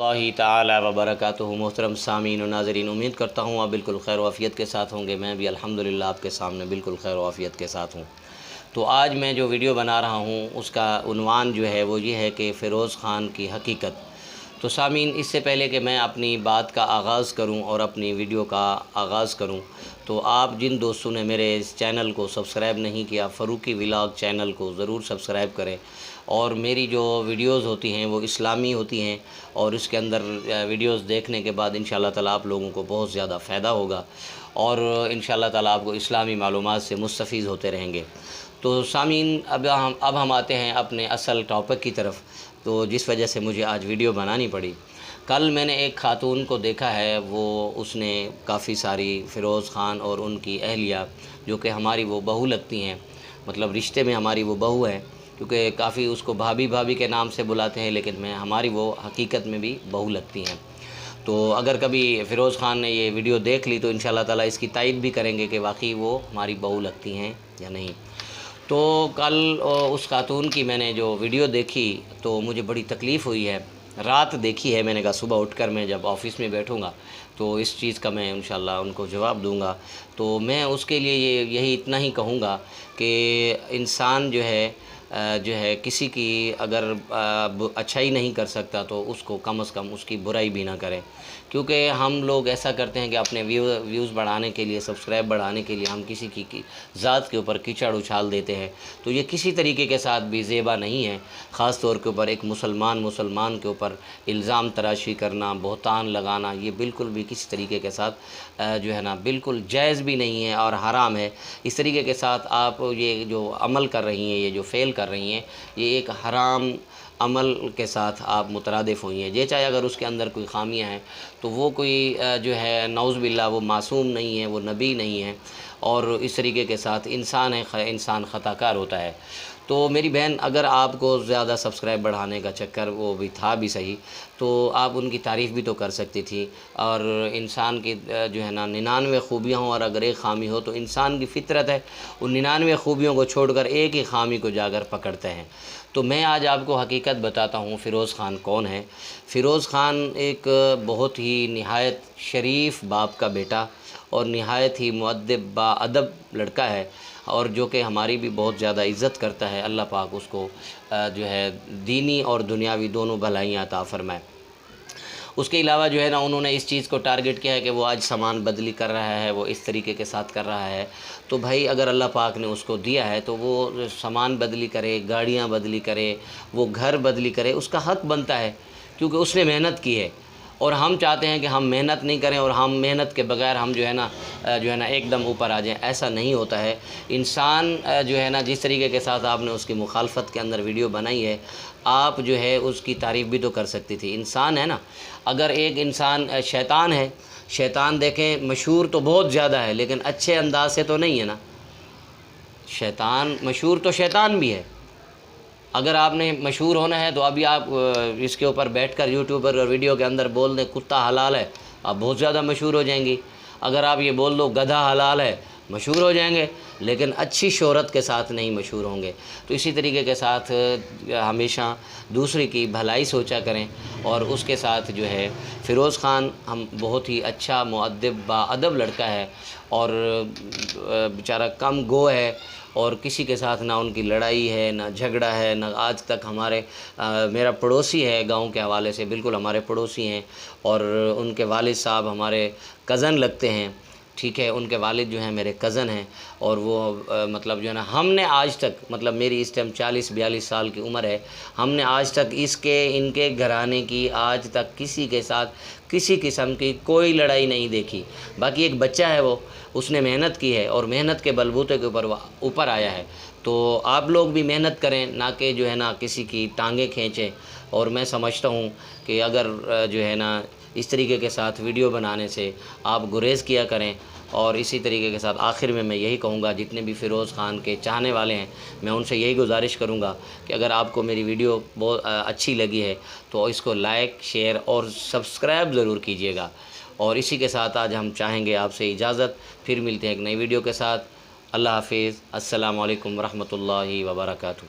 اللہ تعالی وبرکاتہ۔ محترم سامعین و ناظرین، امید کرتا ہوں آپ بالکل خیر و عافیت کے ساتھ ہوں گے۔ میں بھی الحمدللہ آپ کے سامنے بالکل خیر و عافیت کے ساتھ ہوں۔ تو آج میں جو ویڈیو بنا رہا ہوں اس کا عنوان جو ہے وہ یہ ہے کہ فیروز خان کی حقیقت۔ تو سامعین، اس سے پہلے کہ میں اپنی بات کا آغاز کروں اور اپنی ویڈیو کا آغاز کروں، تو آپ جن دوستوں نے میرے اس چینل کو سبسکرائب نہیں کیا، فاروقی ولاگ چینل کو ضرور سبسکرائب کریں۔ اور میری جو ویڈیوز ہوتی ہیں وہ اسلامی ہوتی ہیں، اور اس کے اندر ویڈیوز دیکھنے کے بعد انشاءاللہ تعالیٰ آپ لوگوں کو بہت زیادہ فائدہ ہوگا، اور انشاءاللہ تعالیٰ آپ کو اسلامی معلومات سے مستفید ہوتے رہیں گے۔ تو سامعین، اب ہم آتے ہیں اپنے اصل ٹاپک کی طرف، تو جس وجہ سے مجھے آج ویڈیو بنانی پڑی۔ کل میں نے ایک خاتون کو دیکھا ہے، اس نے کافی ساری فیروز خان اور ان کی اہلیہ، جو کہ ہماری وہ بہو لگتی ہیں، مطلب رشتے میں ہماری وہ بہو ہے، کیونکہ کافی اس کو بھابھی کے نام سے بلاتے ہیں، لیکن ہماری وہ حقیقت میں بھی بہو لگتی ہیں۔ تو اگر کبھی فیروز خان نے یہ ویڈیو دیکھ لی تو انشاءاللہ تعالیٰ اس کی تائید بھی کریں گے کہ واقعی وہ ہماری بہو لگتی ہیں یا نہیں۔ تو کل اس خاتون کی میں نے جو ویڈیو دیکھی تو مجھے بڑی تکلیف ہوئی ہے۔ رات دیکھی ہے میں نے، کہا صبح اٹھ کر میں جب آفس میں بیٹھوں گا تو اس چیز کا میں انشاءاللہ ان کو جواب دوں گا۔ تو میں اس کے لیے یہی اتنا ہی کہوں گا کہ انسان جو ہے کسی کی اگر اچھائی نہیں کر سکتا تو اس کو کم از کم اس کی برائی بھی نہ کرے، کیونکہ ہم لوگ ایسا کرتے ہیں کہ اپنے ویوز بڑھانے کے لیے، سبسکرائب بڑھانے کے لیے ہم کسی کی ذات کے اوپر کیچڑ اچھال دیتے ہیں۔ تو یہ کسی طریقے کے ساتھ بھی زیبا نہیں ہے، خاص طور کے اوپر ایک مسلمان کے اوپر الزام تراشی کرنا، بہتان لگانا، یہ بالکل بھی کسی طریقے کے ساتھ جو ہے نا بالکل جائز بھی نہیں ہے اور حرام ہے۔ اس طریقے کے ساتھ آپ یہ جو عمل کر رہی ہیں، یہ جو فعل کر رہی ہیں، یہ ایک حرام عمل کے ساتھ آپ مترادف ہوئی ہیں۔ یہ چاہے اگر اس کے اندر کوئی خامیاں ہیں تو وہ کوئی جو ہے نعوذ باللہ وہ معصوم نہیں ہے، وہ نبی نہیں ہے، اور اس طریقے کے ساتھ انسان ہے، انسان خطا کار ہوتا ہے۔ تو میری بہن، اگر آپ کو زیادہ سبسکرائب بڑھانے کا چکر وہ بھی تھا بھی صحیح، تو آپ ان کی تعریف بھی تو کر سکتی تھی۔ اور انسان کی جو ہے نا 99 خوبیاں ہوں اور اگر ایک خامی ہو تو انسان کی فطرت ہے ان 99 خوبیوں کو چھوڑ کر ایک ہی خامی کو جا کر پکڑتے ہیں۔ تو میں آج آپ کو حقیقت بتاتا ہوں فیروز خان کون ہے۔ فیروز خان ایک بہت ہی نہایت شریف باپ کا بیٹا اور نہایت ہی مؤدب باادب لڑکا ہے، اور جو کہ ہماری بھی بہت زیادہ عزت کرتا ہے۔ اللہ پاک اس کو جو ہے دینی اور دنیاوی دونوں بھلائیاں عطا فرمائے۔ اس کے علاوہ جو ہے نا انہوں نے اس چیز کو ٹارگٹ کیا ہے کہ وہ آج سامان بدلی کر رہا ہے، وہ اس طریقے کے ساتھ کر رہا ہے۔ تو بھائی، اگر اللہ پاک نے اس کو دیا ہے تو وہ سامان بدلی کرے، گاڑیاں بدلی کرے، وہ گھر بدلی کرے، اس کا حق بنتا ہے، کیونکہ اس نے محنت کی ہے۔ اور ہم چاہتے ہیں کہ ہم محنت نہیں کریں اور ہم محنت کے بغیر ہم جو ہے نا ایک دم اوپر آ جائیں۔ ایسا نہیں ہوتا ہے۔ انسان جو ہے نا جس طریقے کے ساتھ آپ نے اس کی مخالفت کے اندر ویڈیو بنائی ہے، آپ جو ہے اس کی تعریف بھی تو کر سکتی تھی۔ انسان ہے نا، اگر ایک انسان شیطان ہے، شیطان دیکھیں مشہور تو بہت زیادہ ہے لیکن اچھے انداز سے تو نہیں ہے نا۔ شیطان مشہور تو شیطان بھی ہے۔ اگر آپ نے مشہور ہونا ہے تو ابھی آپ اس کے اوپر بیٹھ کر یوٹیوبر اور ویڈیو کے اندر بول دیں کتا حلال ہے، آپ بہت زیادہ مشہور ہو جائیں گی۔ اگر آپ یہ بول دو گدھا حلال ہے، مشہور ہو جائیں گے، لیکن اچھی شہرت کے ساتھ نہیں مشہور ہوں گے۔ تو اسی طریقے کے ساتھ ہمیشہ دوسرے کی بھلائی سوچا کریں، اور اس کے ساتھ جو ہے فیروز خان ہم بہت ہی اچھا مؤدب باادب لڑکا ہے، اور بیچارہ کم گو ہے، اور کسی کے ساتھ نہ ان کی لڑائی ہے، نہ جھگڑا ہے، نہ آج تک میرا پڑوسی ہے گاؤں کے حوالے سے، بالکل ہمارے پڑوسی ہیں، اور ان کے والد صاحب ہمارے کزن لگتے ہیں، ٹھیک ہے، ان کے والد جو ہیں میرے کزن ہیں، اور وہ مطلب جو ہے نا ہم نے آج تک، مطلب میری اس ٹائم 40-42 سال کی عمر ہے، ہم نے آج تک ان کے گھرانے کی آج تک کسی کے ساتھ کسی قسم کی کوئی لڑائی نہیں دیکھی۔ باقی ایک بچہ ہے، اس نے محنت کی ہے اور محنت کے بلبوتے کے اوپر آیا ہے۔ تو آپ لوگ بھی محنت کریں، نہ کہ جو ہے نا کسی کی ٹانگیں کھینچیں۔ اور میں سمجھتا ہوں کہ اگر جو ہے نا اس طریقے کے ساتھ ویڈیو بنانے سے آپ گریز کیا کریں، اور اسی طریقے کے ساتھ آخر میں یہی کہوں گا جتنے بھی فیروز خان کے چاہنے والے ہیں، میں ان سے یہی گزارش کروں گا کہ اگر آپ کو میری ویڈیو بہت اچھی لگی ہے تو اس کو لائک، شیئر اور سبسکرائب ضرور کیجیے گا۔ اور اسی کے ساتھ آج ہم چاہیں گے آپ سے اجازت، پھر ملتے ہیں ایک نئی ویڈیو کے ساتھ۔ اللہ حافظ، السلام علیکم ورحمۃ اللہ وبرکاتہ۔